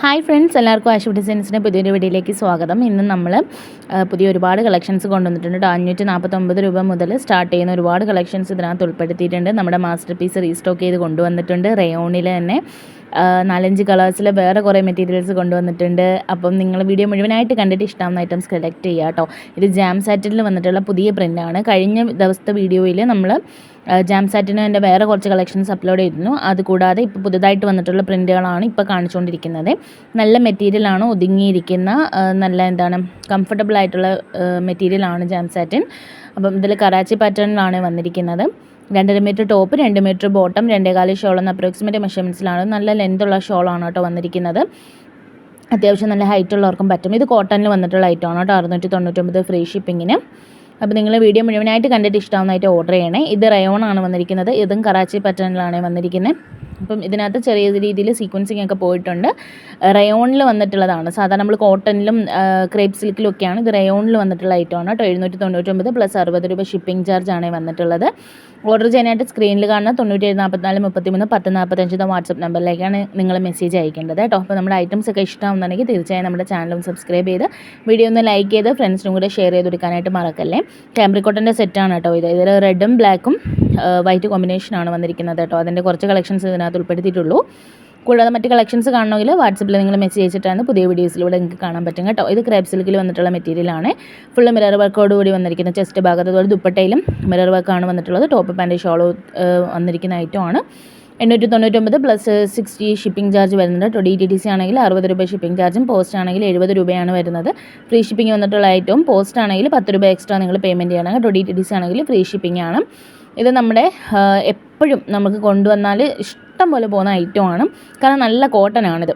Hi friends, എല്ലാവർക്കും ആശു ഡിസൈൻസിൻ്റെ പുതിയൊരു വീഡിയോയിലേക്ക് സ്വാഗതം. ഇന്ന് നമ്മൾ പുതിയ ഒരുപാട് കളക്ഷൻസ് കൊണ്ടുവന്നിട്ടുണ്ട്. 549 രൂപ മുതൽ സ്റ്റാർട്ട് ചെയ്യുന്ന ഒരുപാട് കളക്ഷൻസ് ഇതിനകത്ത് ഉൾപ്പെടുത്തിയിട്ടുണ്ട്. നമ്മുടെ മാസ്റ്റർ പീസ് റീസ്റ്റോക്ക് ചെയ്ത് കൊണ്ടുവന്നിട്ടുണ്ട്. റയോണിൽ തന്നെ 4-5 കളേഴ്സിൽ വേറെ കുറേ മെറ്റീരിയൽസ് കൊണ്ടുവന്നിട്ടുണ്ട്. അപ്പം നിങ്ങൾ വീഡിയോ മുഴുവനായിട്ട് കണ്ടിട്ട് ഇഷ്ടമാവുന്ന ഐറ്റംസ് സെലക്ട് ചെയ്യുക കേട്ടോ. ഇത് ജാം സാറ്റിനിൽ വന്നിട്ടുള്ള പുതിയ പ്രിൻ്റാണ്. കഴിഞ്ഞ ദിവസത്തെ വീഡിയോയിൽ നമ്മൾ ജാം സാറ്റിന് എൻ്റെ വേറെ കുറച്ച് കളക്ഷൻസ് അപ്ലോഡ് ചെയ്തിരുന്നു. അതുകൂടാതെ ഇപ്പോൾ പുതുതായിട്ട് വന്നിട്ടുള്ള പ്രിൻ്റുകളാണ് ഇപ്പോൾ കാണിച്ചുകൊണ്ടിരിക്കുന്നത്. നല്ല മെറ്റീരിയലാണ്, ഒതുങ്ങിയിരിക്കുന്ന നല്ല കംഫർട്ടബിൾ ആയിട്ടുള്ള മെറ്റീരിയലാണ് ജാം സാറ്റിൻ. അപ്പം ഇതിൽ കറാച്ചി പാറ്റേണിലാണ് വന്നിരിക്കുന്നത്. 2.5 metre top, 2 metre bottom, 2.25 shawl എന്ന അപ്രോക്സിമേറ്റ് മെഷർമെൻറ്റ്സിലാണ്. നല്ല ലെന്തുള്ള ഷോളാണ് കേട്ടോ വന്നിരിക്കുന്നത്. അത്യാവശ്യം നല്ല ഹൈറ്റ് ഉള്ളവർക്കും പറ്റും. ഇത് കോട്ടണിൽ വന്നിട്ടുള്ള ഐറ്റമാണ് കേട്ടോ. 699 ഫ്രീ ഷിപ്പിങ്ങിന്. അപ്പോൾ നിങ്ങൾ വീഡിയോ മുഴുവനായിട്ട് കണ്ടിട്ട് ഇഷ്ടമാവുന്നതായിട്ട് ഓർഡർ ചെയ്യണേ. ഇത് റയോണാണ് വന്നിരിക്കുന്നത്. ഇതും കറാച്ചി പാറ്റേണിലാണ് വന്നിരിക്കുന്നത്. അപ്പം ഇതിനകത്ത് ചെറിയ രീതിയിൽ സീക്വൻസിങ് ഒക്കെ പോയിട്ടുണ്ട്. റയോണിൽ വന്നിട്ടുള്ളതാണ്. സാധാരണ നമ്മൾ കോട്ടണിലും ക്രേപ്പ് സിൽക്കിലും ഒക്കെയാണ്. ഇത് റയോണിൽ വന്നിട്ടുള്ള ഐറ്റമാണ് കേട്ടോ. 799 പ്ലസ് 60 രൂപ ഷിപ്പിംഗ് ചാർജാണ് വന്നിട്ടുള്ളത്. ഓർഡർ ചെയ്യാനായിട്ട് സ്ക്രീനിൽ കാണുന്ന 9744331045 വാട്സപ്പ് നമ്പറിലേക്കാണ് നിങ്ങൾ മെസ്സേജ് അയക്കേണ്ടത് കേട്ടോ. അപ്പോൾ നമ്മുടെ ഐറ്റംസ് ഒക്കെ ഇഷ്ടമാവുന്നുണ്ടെങ്കിൽ തീർച്ചയായും നമ്മുടെ ചാനലും സബ്സ്ക്രൈബ് ചെയ്ത് വീഡിയോ ഒന്ന് ലൈക്ക് ചെയ്ത് ഫ്രണ്ട്സിനും കൂടെ ഷെയർ ചെയ്ത് കൊടുക്കാനായിട്ട് മറക്കല്ലേ. കാംബ്രിക്കോട്ടൻ്റെ സെറ്റാണ് കേട്ടോ ഇത്. ഇതിൽ റെഡും ബ്ലാക്കും വൈറ്റ് കോമ്പിനേഷനാണ് വന്നിരിക്കുന്നത് കേട്ടോ. അതിൻ്റെ കുറച്ച് കളക്ഷൻസ് ഇതിനകത്ത് ഉൾപ്പെടുത്തിയിട്ടുള്ളൂ. കൂടാതെ മറ്റ് കളക്ഷൻസ് കാണണമെങ്കിൽ വാട്സപ്പിൽ നിങ്ങൾ മെസ്സേജ് അയച്ചിട്ടാണ് പുതിയ വീഡിയോസിലൂടെ നിങ്ങൾക്ക് കാണാൻ പറ്റും കേട്ടോ. ഇത് ക്രേപ്പ് സിൽക്കിൽ വന്നിട്ടുള്ള മെറ്റീരിയലാണ്. ഫുള്ള് മിറർ വർക്കോടുകൂടി വന്നിരിക്കുന്ന ചെസ്റ്റ് ഭാഗത്ത്, അതുപോലെ ദുപ്പട്ടയിലും മിറർ വർക്കാണ് വന്നിട്ടുള്ളത്. ടോപ്പ് പാൻറ്റ് ഷോളോ വന്നിരിക്കുന്ന ഐറ്റമാണ്. 899 പ്ലസ് 60 ഷിപ്പിംഗ് ചാർജ് വരുന്നുണ്ട്. DTDC ആണെങ്കിൽ 60 രൂപ ഷിപ്പിംഗ് ചാർജും, പോസ്റ്റ് ആണെങ്കിൽ 70 രൂപയാണ് വരുന്നത്. ഫ്രീ ഷിപ്പിംഗ് വന്നിട്ടുള്ള ഐറ്റവും പോസ്റ്റ് ആണെങ്കിൽ 10 രൂപ എക്സ്ട്രാ നിങ്ങൾ പേയ്മെൻറ്റ് ചെയ്യണം. DTDC ആണെങ്കിൽ ഫ്രീ ഷിപ്പിംഗ് ആണ്. ഇത് നമ്മുടെ എപ്പോഴും നമുക്ക് കൊണ്ടുവന്നാൽ ഇഷ്ടം പോലെ പോകുന്ന ഐറ്റമാണ്. കാരണം നല്ല കോട്ടനാണിത്.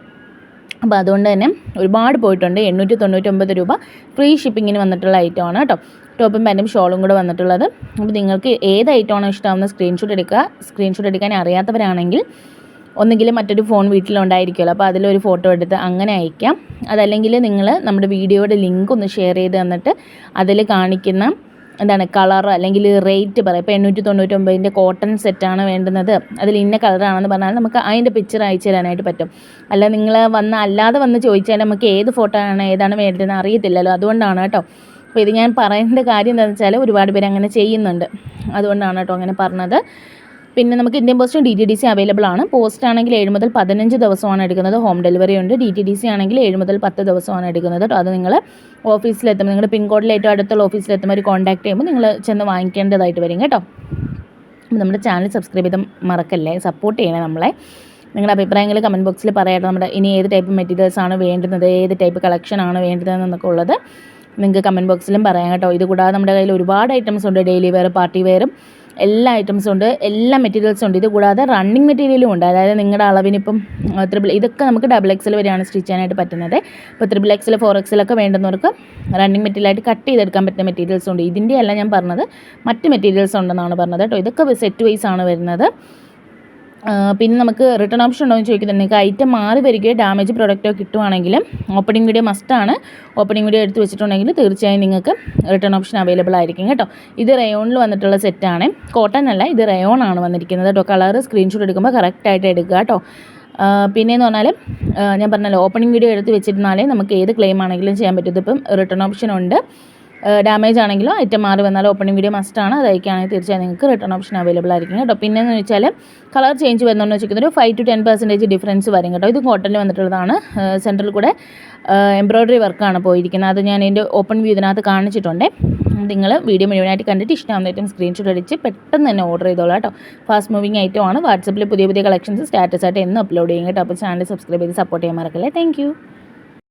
അപ്പോൾ അതുകൊണ്ട് തന്നെ ഒരുപാട് പോയിട്ടുണ്ട്. 899 രൂപ ഫ്രീ ഷിപ്പിങ്ങിന് വന്നിട്ടുള്ള ഐറ്റമാണ് കേട്ടോ. ടോപ്പും പാൻറ്റും ഷോളും കൂടെ വന്നിട്ടുള്ളത്. അപ്പോൾ നിങ്ങൾക്ക് ഏത് ഐറ്റമാണോ ഇഷ്ടമാവുന്ന സ്ക്രീൻഷോട്ട് എടുക്കുക. സ്ക്രീൻഷോട്ട് എടുക്കാൻ അറിയാത്തവരാണെങ്കിൽ ഒന്നുകിൽ മറ്റൊരു ഫോൺ വീട്ടിലുണ്ടായിരിക്കുമല്ലോ, അപ്പോൾ അതിലൊരു ഫോട്ടോ എടുത്ത് അങ്ങനെ അയക്കാം. അതല്ലെങ്കിൽ നിങ്ങൾ നമ്മുടെ വീഡിയോയുടെ ലിങ്ക് ഒന്ന് ഷെയർ ചെയ്ത് തന്നിട്ട് അതിൽ കാണിക്കുന്ന കളർ അല്ലെങ്കിൽ റേറ്റ് പറയാം. ഇപ്പോൾ 899 കോട്ടൺ സെറ്റാണ് വേണ്ടുന്നത്, അതിൽ ഇന്ന കളറാണെന്ന് പറഞ്ഞാൽ നമുക്ക് അതിൻ്റെ പിക്ചർ അയച്ചു തരാനായിട്ട് പറ്റും. അല്ല നിങ്ങൾ അല്ലാതെ വന്ന് ചോദിച്ചാൽ നമുക്ക് ഏത് ഫോട്ടോ ആണ് ഏതാണ് വേണ്ടതെന്ന് അറിയത്തില്ലല്ലോ. അതുകൊണ്ടാണ് കേട്ടോ. അപ്പോൾ ഇത് ഞാൻ പറയേണ്ട കാര്യം എന്താണെന്ന് വെച്ചാൽ ഒരുപാട് പേര് അങ്ങനെ ചെയ്യുന്നുണ്ട്. അതുകൊണ്ടാണ് കേട്ടോ അങ്ങനെ പറഞ്ഞത്. പിന്നെ നമുക്ക് ഇന്ത്യൻ പോസ്റ്റും DTDC അവൈലബിൾ ആണ്. പോസ്റ്റ് ആണെങ്കിൽ 7 മുതൽ 15 ദിവസമാണ് എടുക്കുന്നത്. ഹോം ഡെലിവറി ഉണ്ട്. DTDC ആണെങ്കിൽ 7 മുതൽ 10 ദിവസമാണ് എടുക്കുന്നത് കേട്ടോ. അത് നിങ്ങൾ ഓഫീസിലെത്തുമ്പോൾ, നിങ്ങളുടെ പിൻകോഡിൽ ഏറ്റവും അടുത്തുള്ള ഓഫീസിലെത്തുമ്പോൾ ഒരു കോൺടാക്ട് ചെയ്യുമ്പോൾ നിങ്ങൾ ചെന്ന് വാങ്ങിക്കേണ്ടതായിട്ട് വരും കേട്ടോ. നമ്മുടെ ചാനൽ സബ്സ്ക്രൈബ് ചെയ്ത് മറക്കല്ലേ, സപ്പോർട്ട് ചെയ്യണേ നമ്മളെ. നിങ്ങളുടെ അഭിപ്രായങ്ങൾ കമൻറ്റ് ബോക്സിൽ പറയാട്ടോ. നമ്മുടെ ഇനി ഏത് ടൈപ്പ് മെറ്റീരിയൽസാണ് വേണ്ടുന്നത്, ഏത് ടൈപ്പ് കളക്ഷനാണ് വേണ്ടതെന്നൊക്കെ ഉള്ളത് നിങ്ങൾക്ക് കമൻറ്റ് ബോക്സിലും പറയാം കേട്ടോ. ഇത് കൂടാതെ നമ്മുടെ കയ്യിൽ ഒരുപാട് ഐറ്റംസ് ഉണ്ട്. ഡെയിലി വെയർ, പാർട്ടി വെയറും എല്ലാ ഐറ്റംസും ഉണ്ട്. എല്ലാ മെറ്റീരിയൽസും ഉണ്ട്. ഇത് കൂടാതെ റണ്ണിങ് മെറ്റീരിയലും ഉണ്ട്. അതായത് നിങ്ങളുടെ അളവിനിപ്പം ഇതൊക്കെ നമുക്ക് XXL വരെയാണ് സ്റ്റിച്ച് ചെയ്യാനായിട്ട് പറ്റുന്നത്. ഇപ്പോൾ XXL 4XL ഒക്കെ വേണ്ടുന്നവർക്ക് റണ്ണിങ് മെറ്റീരിയലായിട്ട് കട്ട് ചെയ്തെടുക്കാൻ പറ്റുന്ന മെറ്റീരിയൽസ് ഉണ്ട്. ഇതിൻ്റെ അല്ല ഞാൻ പറഞ്ഞത്, മറ്റ് മെറ്റീരിയൽസ് ഉണ്ടെന്നാണ് പറഞ്ഞത് കേട്ടോ. ഇതൊക്കെ സെറ്റ് വൈസ് ആണ് വരുന്നത്. പിന്നെ നമുക്ക് റിട്ടേൺ ഓപ്ഷൻ ഉണ്ടോ എന്ന് ചോദിക്കുന്നുണ്ടെങ്കിൽ ഐറ്റം മാറി വരികയോ ഡാമേജ് പ്രൊഡക്റ്റോ കിട്ടുവാണെങ്കിൽ ഓപ്പണിംഗ് വീഡിയോ മസ്റ്റാണ്. ഓപ്പണിംഗ് വീഡിയോ എടുത്ത് വെച്ചിട്ടുണ്ടെങ്കിൽ തീർച്ചയായും നിങ്ങൾക്ക് റിട്ടേൺ ഓപ്ഷൻ അവൈലബിൾ ആയിരിക്കും കേട്ടോ. ഇത് റയോണിൽ വന്നിട്ടുള്ള സെറ്റാണ്. കോട്ടൺ അല്ല, ഇത് റയോൺ ആണ് വന്നിരിക്കുന്നത് കേട്ടോ. കളർ സ്ക്രീൻഷോട്ട് എടുക്കുമ്പോൾ കറക്റ്റായിട്ട് എടുക്കുക കേട്ടോ. പിന്നെയെന്ന് പറഞ്ഞാൽ ഞാൻ പറഞ്ഞല്ലോ, ഓപ്പണിംഗ് വീഡിയോ എടുത്ത് വെച്ചിരുന്നാലേ നമുക്ക് ഏത് ക്ലെയിം ആണെങ്കിലും ചെയ്യാൻ പറ്റും. ഇതിപ്പം റിട്ടേൺ ഓപ്ഷൻ ഉണ്ട്. ഡാമേജ് ആണെങ്കിലോ ഐറ്റം മാറി വന്നാലും ഓപ്പണിംഗ് വീഡിയോ മസ്റ്റാണ്. അത് അയക്കുകയാണെങ്കിൽ തീർച്ചയായും നിങ്ങൾക്ക് റിട്ടേൺ ഓപ്ഷൻ അവൈലബിൾ ആയിരിക്കും കേട്ടോ. പിന്നെയെന്ന് വെച്ചാൽ കളർ ചേഞ്ച് വരുന്നതെന്ന് വെച്ചിരിക്കുന്നത് ഒരു 5 to 10% ഡിഫറൻസ് വരും കേട്ടോ. ഇത് കോട്ടണിൽ വന്നിട്ടുള്ളതാണ്. സെൻറ്ററിൽ കൂടെ എംബ്രോയ്ഡറി വർക്കാണ് പോയിരിക്കുന്നത്. അത് ഞാൻ എൻ്റെ ഓപ്പൺ വ്യൂ ഇതിനകത്ത് കാണിച്ചിട്ടുണ്ട്. നിങ്ങൾ വീഡിയോ മുഴുവനായിട്ട് കണ്ടിട്ട് ഇഷ്ടമാകുന്ന ഐറ്റം സ്ക്രീൻഷോട്ട് അടിച്ച് പെട്ടെന്ന് തന്നെ ഓർഡർ ചെയ്തോളാം കേട്ടോ. ഫാസ്റ്റ് മൂവിങ് ഐറ്റമാണ്. വാട്സപ്പിൽ പുതിയ കളക്ഷൻസ് സ്റ്റാറ്റസ് ആയിട്ട് എന്നും അപ്ലോഡ് ചെയ്യും കേട്ടോ. അപ്പോൾ ചാനൽ സബ്സ്ക്രൈബ് ചെയ്ത് സപ്പോർട്ട് ചെയ്യാൻ മറക്കല്ലേ. താങ്ക്